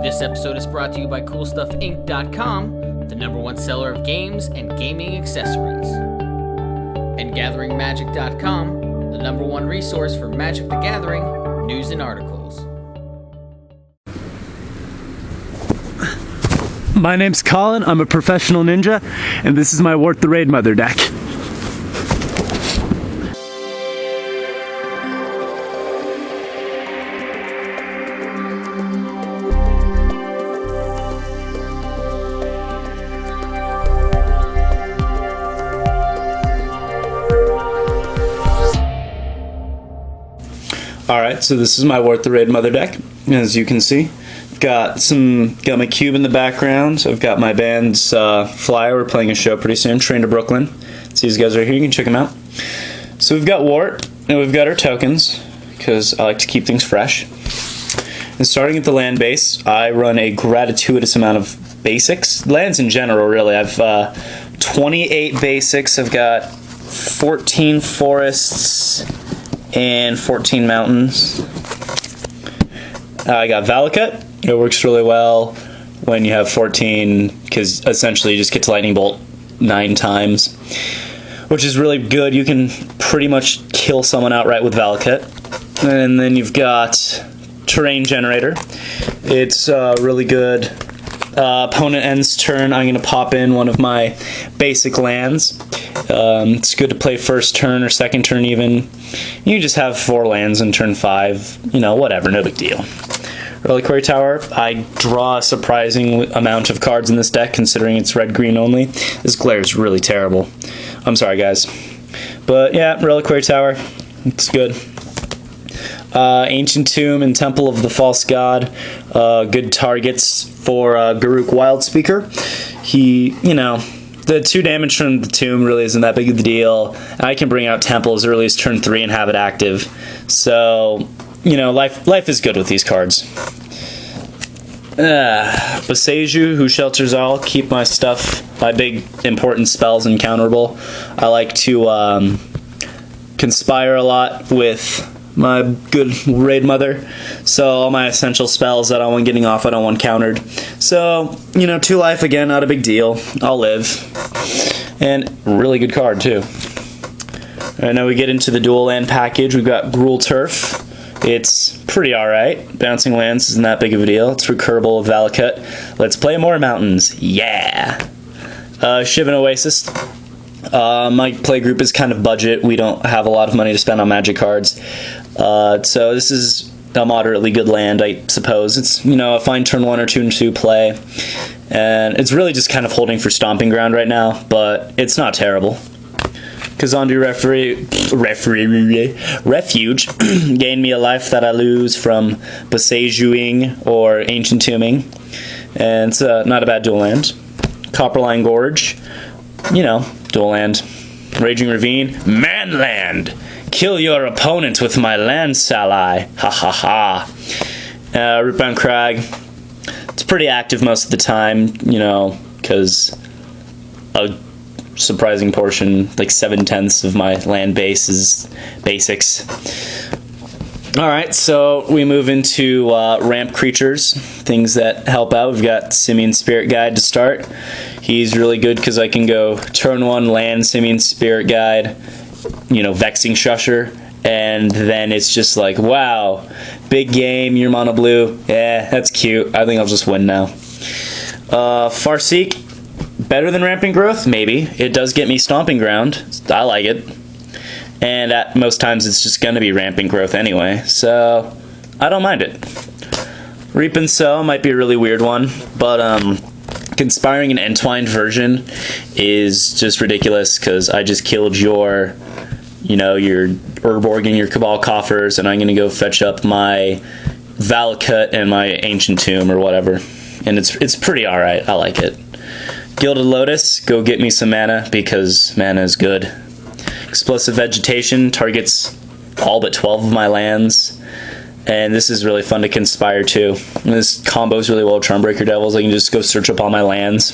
This episode is brought to you by CoolStuffInc.com, the #1 seller of games and gaming accessories. And GatheringMagic.com, the #1 resource for Magic the Gathering news and articles. My name's Colin, I'm a professional ninja, and this is my Wort the Raidmother deck. Alright, so this is my Wort the Raidmother deck, as you can see. Got my cube in the background. I've got my band's flyer. We're playing a show pretty soon, Train to Brooklyn. So these guys are here, you can check them out. So we've got Wort, and we've got our tokens, because I like to keep things fresh. And starting at the land base, I run a gratuitous amount of basics. Lands in general, really. I've 28 basics. I've got 14 forests and 14 mountains. I got Valakut. It works really well when you have 14, because essentially you just get to Lightning Bolt 9 times, which is really good. You can pretty much kill someone outright with Valakut. And then you've got Terrain Generator. It's really good. Opponent ends turn, I'm going to pop in one of my basic lands. It's good to play first turn or second turn even. You can just have 4 lands in turn 5. You know, whatever, no big deal. Reliquary Tower, I draw a surprising amount of cards in this deck considering it's red-green only. This glare is really terrible. I'm sorry, guys. But yeah, Reliquary Tower, it's good. Ancient Tomb and Temple of the False God, good targets for Garruk Wildspeaker. He, you know, the 2 damage from the Tomb really isn't that big of a deal. I can bring out Temple as early as turn 3 and have it active. So, you know, life is good with these cards. Boseiju, who shelters all, keep my stuff, my big important spells uncounterable. I like to conspire a lot with my good Raidmother, so all my essential spells that I want getting off, I don't want countered. So, you know, 2 life again, not a big deal. I'll live. And really good card, too. Alright, now we get into the dual land package. We've got Gruul Turf. It's pretty alright. Bouncing lands isn't that big of a deal. It's recurable with Valakut. Let's play more mountains. Yeah! Shivan Oasis. My play group is kind of budget. We don't have a lot of money to spend on magic cards. So this is a moderately good land, I suppose. It's, you know, a fine turn 1 or 2 and 2 play. And it's really just kind of holding for stomping ground right now, but it's not terrible. Kazandu Refuge gained me a life that I lose from Boseijuing or Ancient Tombing, and it's not a bad dual land. Copperline Gorge, you know, dual land. Raging Ravine, Manland! Kill your opponent with my land sally! Ha ha ha! Rootbound Crag, it's pretty active most of the time, you know, because a surprising portion, like 7/10 of my land base is basics. Alright, so we move into ramp creatures, things that help out. We've got Simian Spirit Guide to start. He's really good because I can go turn 1 land, Simian Spirit Guide, you know, Vexing Shusher, and then it's just like, wow, big game, you're mono blue. Yeah, that's cute. I think I'll just win now. Farseek, better than Rampant Growth? Maybe. It does get me Stomping Ground. I like it. And at most times it's just going to be Rampant Growth anyway, so I don't mind it. Reap and Sow might be a really weird one, but Conspiring an Entwined version is just ridiculous because I just killed your, you know, your Urborg and your Cabal coffers, and I'm going to go fetch up my Valakut and my Ancient Tomb or whatever. And it's pretty alright. I like it. Gilded Lotus, go get me some mana because mana is good. Explosive Vegetation targets all but 12 of my lands, and this is really fun to conspire too. And this combos really well with Charmbreaker Devils. I can just go search up all my lands.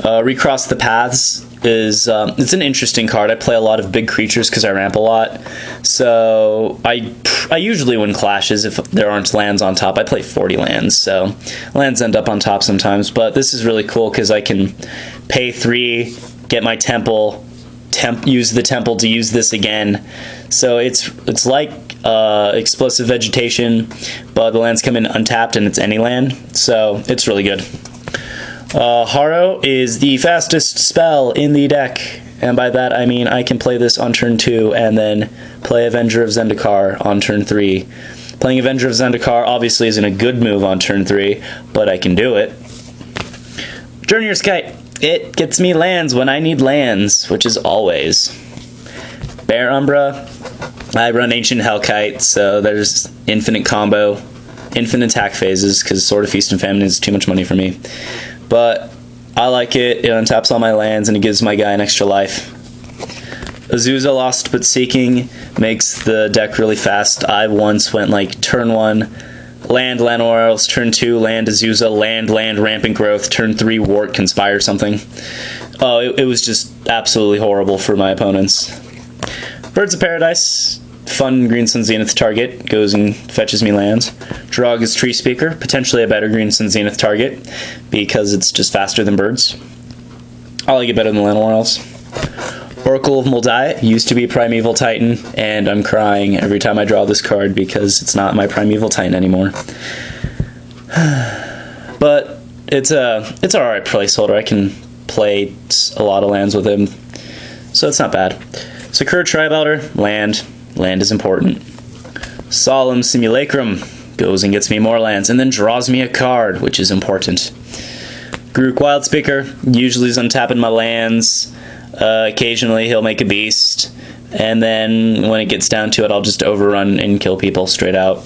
Recross the Paths is it's an interesting card. I play a lot of big creatures because I ramp a lot, so I usually win clashes if there aren't lands on top. I play 40 lands, so lands end up on top sometimes, but this is really cool because I can pay 3, get my temple, use the temple to use this again. So it's like explosive vegetation, but the lands come in untapped and it's any land, so it's really good. Harrow is the fastest spell in the deck, and by that I mean I can play this on turn 2 and then play Avenger of Zendikar on turn 3. Playing Avenger of Zendikar obviously isn't a good move on turn 3, but I can do it. Journeyer's Kite. It gets me lands when I need lands, which is always. Bear Umbra. I run Ancient Hellkite, so there's infinite combo, infinite attack phases, because Sword of Feast and Famine is too much money for me. But I like it. It untaps all my lands and it gives my guy an extra life. Azusa Lost But Seeking makes the deck really fast. I once went like turn 1, land Llanowar, turn 2, land Azusa, land Rampant Growth, turn 3, Wort, Conspire something. Oh, it was just absolutely horrible for my opponents. Birds of Paradise. Fun Green Sun Zenith target, goes and fetches me lands. Joraga's Treespeaker, potentially a better Green Sun Zenith target, because it's just faster than birds. I like it better than Llanowar Elves. Oracle of Mul Daya used to be Primeval Titan, and I'm crying every time I draw this card because it's not my Primeval Titan anymore. But it's an alright placeholder. I can play a lot of lands with him, so it's not bad. Sakura-Tribe Elder, land. Land is important. Solemn Simulacrum goes and gets me more lands and then draws me a card, which is important. Garruk Wildspeaker usually is untapping my lands. Occasionally he'll make a beast, and then when it gets down to it, I'll just overrun and kill people straight out.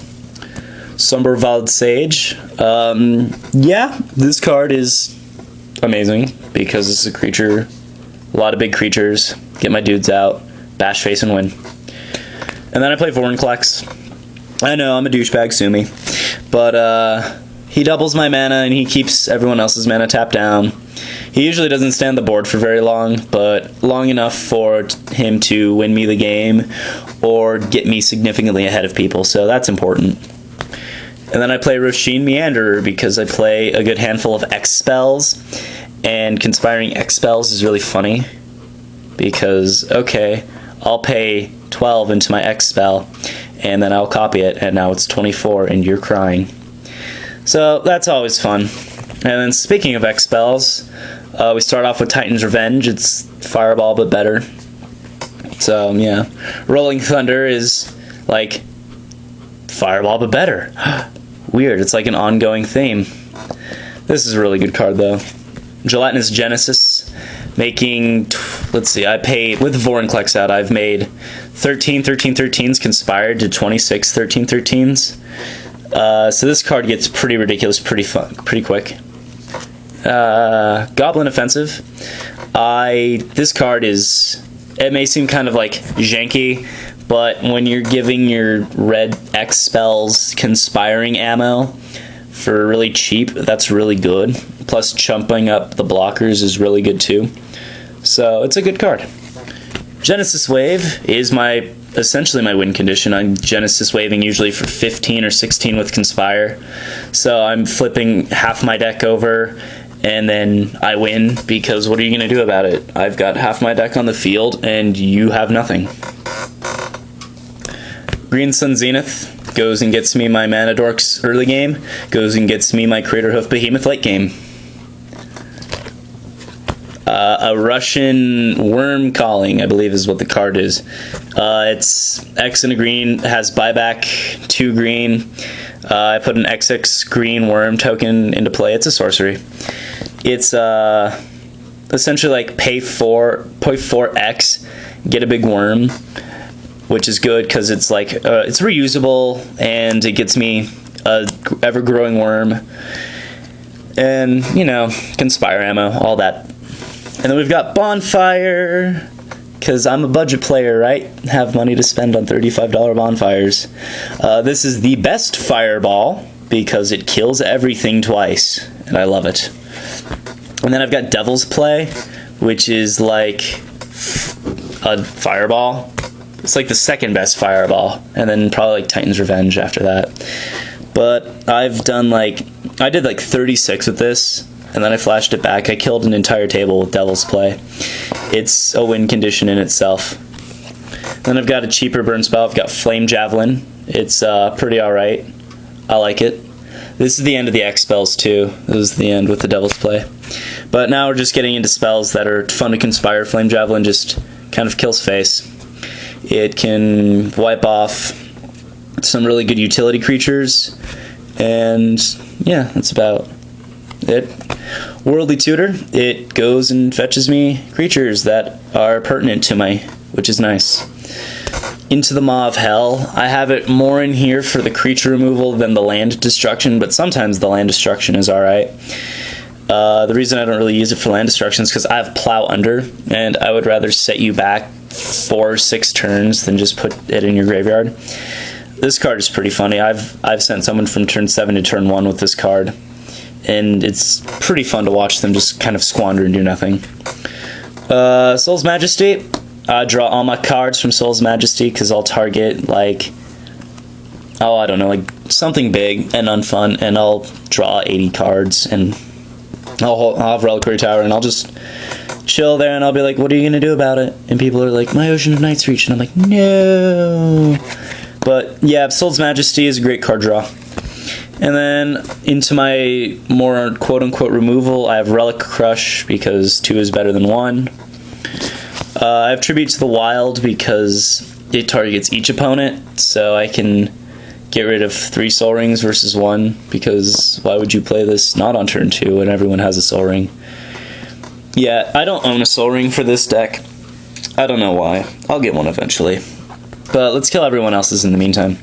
Somberwald Sage. Yeah, this card is amazing because it's a creature. A lot of big creatures. Get my dudes out, bash face and win. And then I play Vorinclex. I know, I'm a douchebag, sue me. But he doubles my mana and he keeps everyone else's mana tapped down. He usually doesn't stand the board for very long, but long enough for him to win me the game or get me significantly ahead of people, so that's important. And then I play Rosheen Meanderer because I play a good handful of X spells, and conspiring X spells is really funny because, okay, I'll pay 12 into my X spell, and then I'll copy it, and now it's 24, and you're crying. So that's always fun. And then speaking of X spells, we start off with Titan's Revenge. It's Fireball, but better. So, yeah. Rolling Thunder is like Fireball, but better. Weird, it's like an ongoing theme. This is a really good card, though. Gelatinous Genesis, making, let's see, I paid, with Vorinclex out, I've made 13 13-13s conspired to 26 13-13s. So this card gets pretty ridiculous pretty quick. Goblin Offensive. This card is, it may seem kind of like janky, but when you're giving your red X spells conspiring ammo for really cheap, that's really good. Plus chumping up the blockers is really good too. So it's a good card. Genesis Wave is essentially my win condition. I'm Genesis Waving usually for 15 or 16 with Conspire. So I'm flipping half my deck over and then I win, because what are you going to do about it? I've got half my deck on the field and you have nothing. Green Sun Zenith goes and gets me my Mana Dorks early game, goes and gets me my Crater Hoof Behemoth late game. A Russian Worm Calling, I believe is what the card is. It's X and a green, has buyback, 2 green. I put an XX green worm token into play. It's a sorcery. It's essentially like pay 4X, get a big worm, which is good because it's like it's reusable and it gets me a ever-growing worm, and you know, Conspire ammo, all that. And then we've got Bonfire, because I'm a budget player, right? Have money to spend on $35 bonfires. This is the best fireball because it kills everything twice, and I love it. And then I've got Devil's Play, which is like a fireball. It's like the second best fireball, and then probably like Titan's Revenge after that. But I've done like, I did like 36 with this, and then I flashed it back. I killed an entire table with Devil's Play. It's a win condition in itself. Then I've got a cheaper burn spell. I've got Flame Javelin. It's pretty alright. I like it. This is the end of the X spells too. This is the end with the Devil's Play. But now we're just getting into spells that are fun to conspire. Flame Javelin just kind of kills face. It can wipe off some really good utility creatures, and yeah, that's about it. Worldly Tutor, it goes and fetches me creatures that are pertinent to my, which is nice. Into the Maw of Hell, I have it more in here for the creature removal than the land destruction, but sometimes the land destruction is alright. The reason I don't really use it for land destruction is because I have Plow Under, and I would rather set you back 4 or 6 turns than just put it in your graveyard. This card is pretty funny. I've sent someone from turn 7 to turn 1 with this card, and it's pretty fun to watch them just kind of squander and do nothing. Soul's Majesty, I draw all my cards from Soul's Majesty because I'll target like, oh, I don't know, like something big and unfun, and I'll draw 80 cards, and I'll have Reliquary Tower, and I'll just chill there, and I'll be like, what are you going to do about it? And people are like, my Ocean of Night's Reach, and I'm like, no. But yeah, Soul's Majesty is a great card draw. And then into my more quote-unquote removal, I have Relic Crush because 2 is better than 1. I have Tribute to the Wild because it targets each opponent, so I can get rid of 3 Soul Rings versus 1, because why would you play this not on turn 2 when everyone has a Soul Ring? Yeah, I don't own a Soul Ring for this deck. I don't know why. I'll get one eventually. But let's kill everyone else's in the meantime.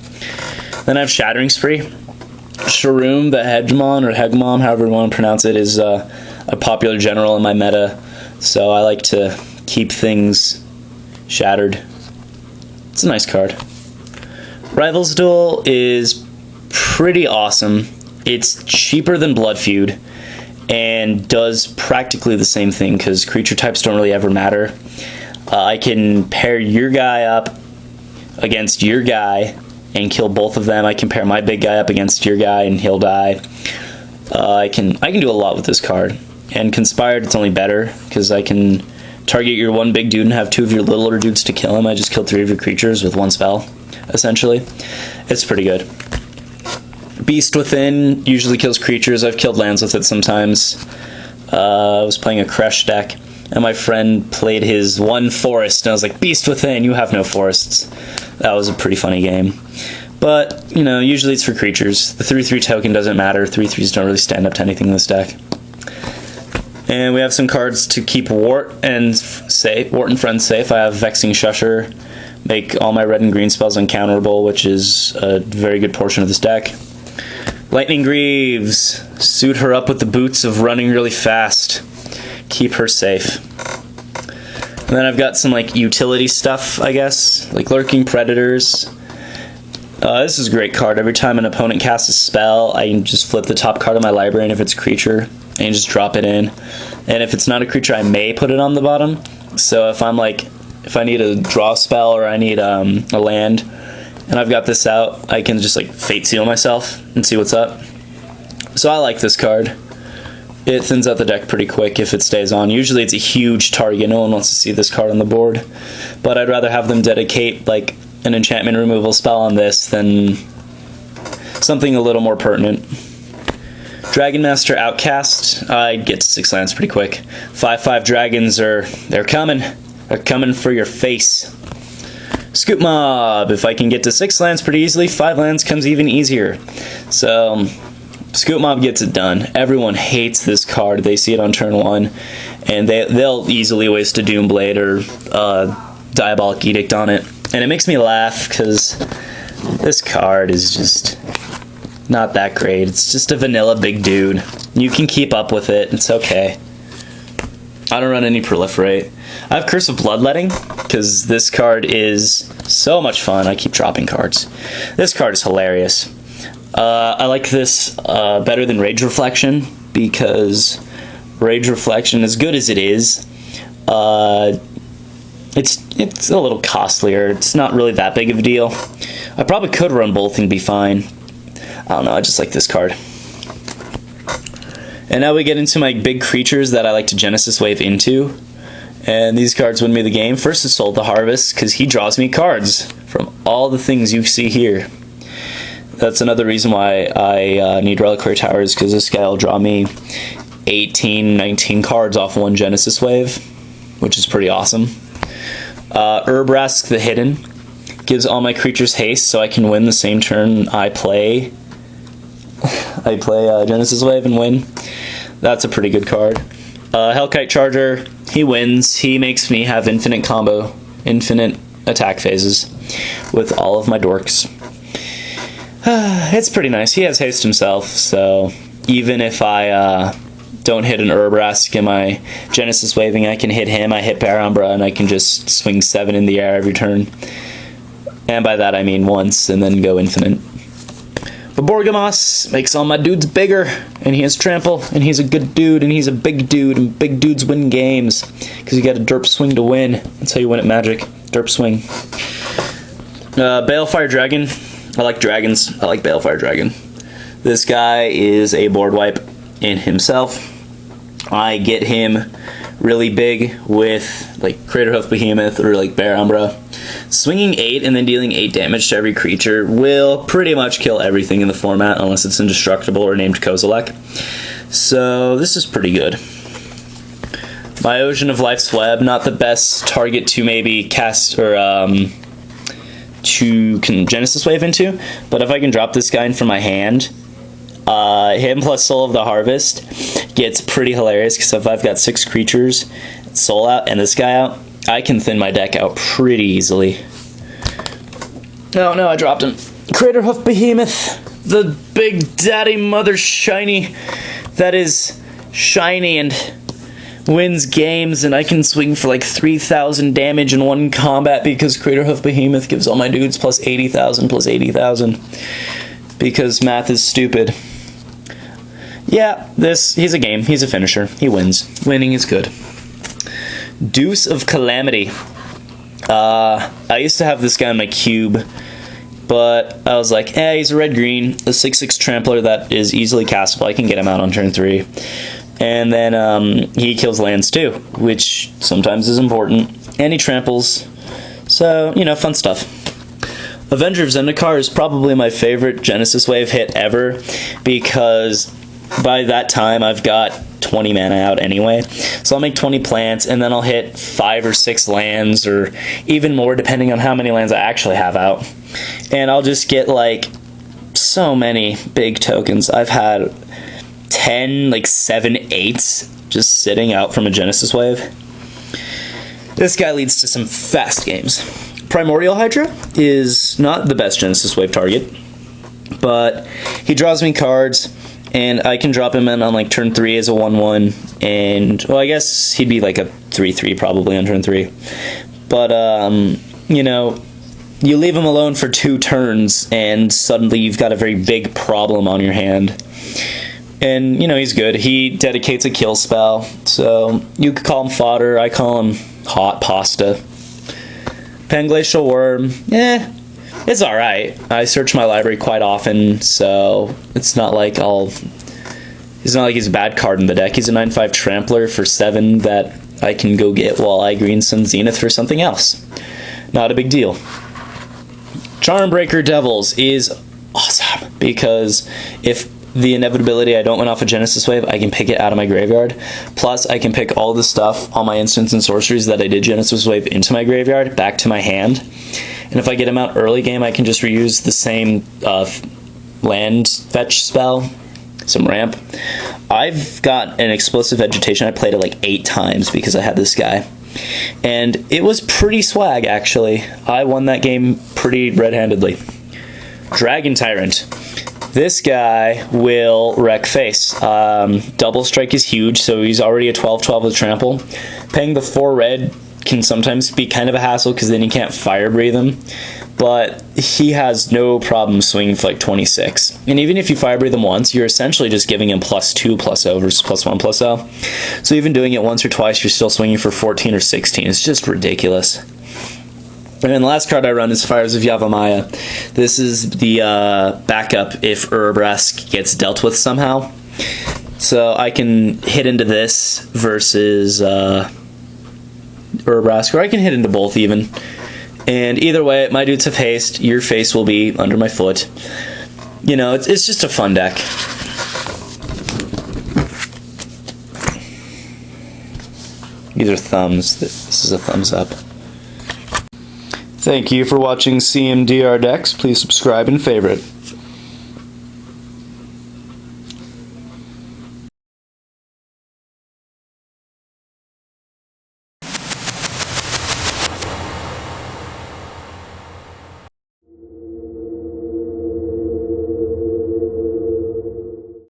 Then I have Shattering Spree. Sharoom, the Hegemon, or Hegemon, however you want to pronounce it, is a popular general in my meta, so I like to keep things shattered. It's a nice card. Rivals Duel is pretty awesome. It's cheaper than Blood Feud and does practically the same thing because creature types don't really ever matter. I can pair your guy up against your guy and kill both of them. I can pair my big guy up against your guy and he'll die. I can do a lot with this card. And Conspired, it's only better because I can target your one big dude and have 2 of your littler dudes to kill him. I just killed 3 of your creatures with 1 spell, essentially. It's pretty good. Beast Within usually kills creatures. I've killed lands with it sometimes. I was playing a Crush deck, and my friend played his 1 forest, and I was like, Beast Within, you have no forests. That was a pretty funny game. But, you know, usually it's for creatures. The 3/3 token doesn't matter. 3/3s don't really stand up to anything in this deck. And we have some cards to keep Wort and Friends safe. I have Vexing Shusher, make all my red and green spells uncounterable, which is a very good portion of this deck. Lightning Greaves, suit her up with the boots of running really fast. Keep her safe. And then I've got some like utility stuff, I guess, like Lurking Predators. This is a great card. Every time an opponent casts a spell, I can just flip the top card of my library, and if it's a creature, I can just drop it in. And if it's not a creature, I may put it on the bottom. So if I'm like, if I need a draw spell or I need a land, and I've got this out, I can just like Fate Seal myself and see what's up. So I like this card. It thins out the deck pretty quick if it stays on. Usually it's a huge target. No one wants to see this card on the board. But I'd rather have them dedicate like an enchantment removal spell on this than something a little more pertinent. Dragon Master Outcast, I get to 6 lands pretty quick. 5/5 dragons they're coming. They're coming for your face. Scoop Mob, if I can get to 6 lands pretty easily, 5 lands comes even easier. So Scoop Mob gets it done. Everyone hates this card. They see it on turn 1, and they'll easily waste a Doomblade or Diabolic Edict on it. And it makes me laugh because this card is just not that great. It's just a vanilla big dude. You can keep up with it. It's okay. I don't run any Proliferate. I have Curse of Bloodletting because this card is so much fun. I keep dropping cards. This card is hilarious. I like this better than Rage Reflection because Rage Reflection, as good as it is, It's a little costlier. It's not really that big of a deal. I probably could run both and be fine. I don't know, I just like this card. And now we get into my big creatures that I like to Genesis Wave into. And these cards win me the game. First is Soul the Harvest, because he draws me cards from all the things you see here. That's another reason why I need Reliquary Towers, because this guy will draw me 18, 19 cards off one Genesis Wave, which is pretty awesome. Urbrask the Hidden gives all my creatures haste, so I can win the same turn I play. Genesis Wave and win. That's a pretty good card. Hellkite Charger, he wins. He makes me have infinite attack phases with all of my dorks. It's pretty nice. He has haste himself, so even if I don't hit an Urbrask in my Genesis Waving, I can hit him, I hit Barumbra, and I can just swing 7 in the air every turn. And by that I mean once, and then go infinite. But Borgamos makes all my dudes bigger, and he has trample, and he's a good dude, and he's a big dude, and big dudes win games, because you got a derp swing to win. That's how you win at Magic. Derp swing. Balefire Dragon. I like dragons. I like Balefire Dragon. This guy is a board wipe in himself. I get him really big with like Craterhoof Behemoth or like Barumbra. Swinging 8 and then dealing 8 damage to every creature will pretty much kill everything in the format unless it's indestructible or named Kozilek. So this is pretty good. My Ocean of Life's Web, not the best target to maybe cast or to Genesis Wave into, but if I can drop this guy in from my hand, him plus Soul of the Harvest gets pretty hilarious, because if I've got 6 creatures, Soul out, and this guy out, I can thin my deck out pretty easily. Oh no, I dropped him. Craterhoof Behemoth, the big daddy mother shiny that is shiny and wins games, and I can swing for like 3,000 damage in one combat because Craterhoof Behemoth gives all my dudes plus 80,000 plus 80,000. Because math is stupid. Yeah, he's a game. He's a finisher. He wins. Winning is good. Deuce of Calamity. I used to have this guy in my cube, but I was like, he's a red-green, a 6/6 trampler that is easily castable. I can get him out on turn 3. And then he kills lands too, which sometimes is important. And he tramples. So, you know, fun stuff. Avenger of Zendikar is probably my favorite Genesis Wave hit ever, because by that time I've got 20 mana out anyway. So I'll make 20 plants, and then I'll hit 5 or 6 lands, or even more depending on how many lands I actually have out. And I'll just get like so many big tokens. I've had 10, like 7 8s just sitting out from a Genesis Wave. This guy leads to some fast games. Primordial Hydra is not the best Genesis Wave target, but he draws me cards, and I can drop him in on like turn 3 as a 1/1, and well, I guess he'd be like a 3/3 probably on turn 3. But you know, you leave him alone for 2 turns, and suddenly you've got a very big problem on your hand. And you know, he's good. He dedicates a kill spell, so you could call him fodder. I call him hot pasta. Panglacial Worm, it's alright. I search my library quite often, so it's not like he's a bad card in the deck. He's a 9/5 Trampler for 7 that I can go get while I green Sun Zenith for something else. Not a big deal. Charmbreaker Devils is awesome, because if the inevitability I don't win off a Genesis Wave, I can pick it out of my graveyard. Plus, I can pick all the stuff, all my instants and sorceries that I did Genesis Wave into my graveyard, back to my hand. And if I get them out early game, I can just reuse the same land fetch spell, some ramp. I've got an Explosive Vegetation. I played it like 8 times because I had this guy. And it was pretty swag, actually. I won that game pretty red-handedly. Dragon Tyrant. This guy will wreck face. Double strike is huge, so he's already a 12/12 with trample. Paying the 4 red can sometimes be kind of a hassle, because then you can't fire breathe him. but he has no problem swinging for like 26. And even if you fire breathe him once, you're essentially just giving him +2/+0 versus +1/+0. So even doing it once or twice, you're still swinging for 14 or 16. It's just ridiculous. And then the last card I run is Fires of Yavimaya. This is the backup if Urabrask gets dealt with somehow. So I can hit into this versus Urabrask, or I can hit into both even. And either way, my dudes have haste. Your face will be under my foot. You know, it's just a fun deck. These are thumbs. This is a thumbs up. Thank you for watching CMDR decks. Please subscribe and favorite.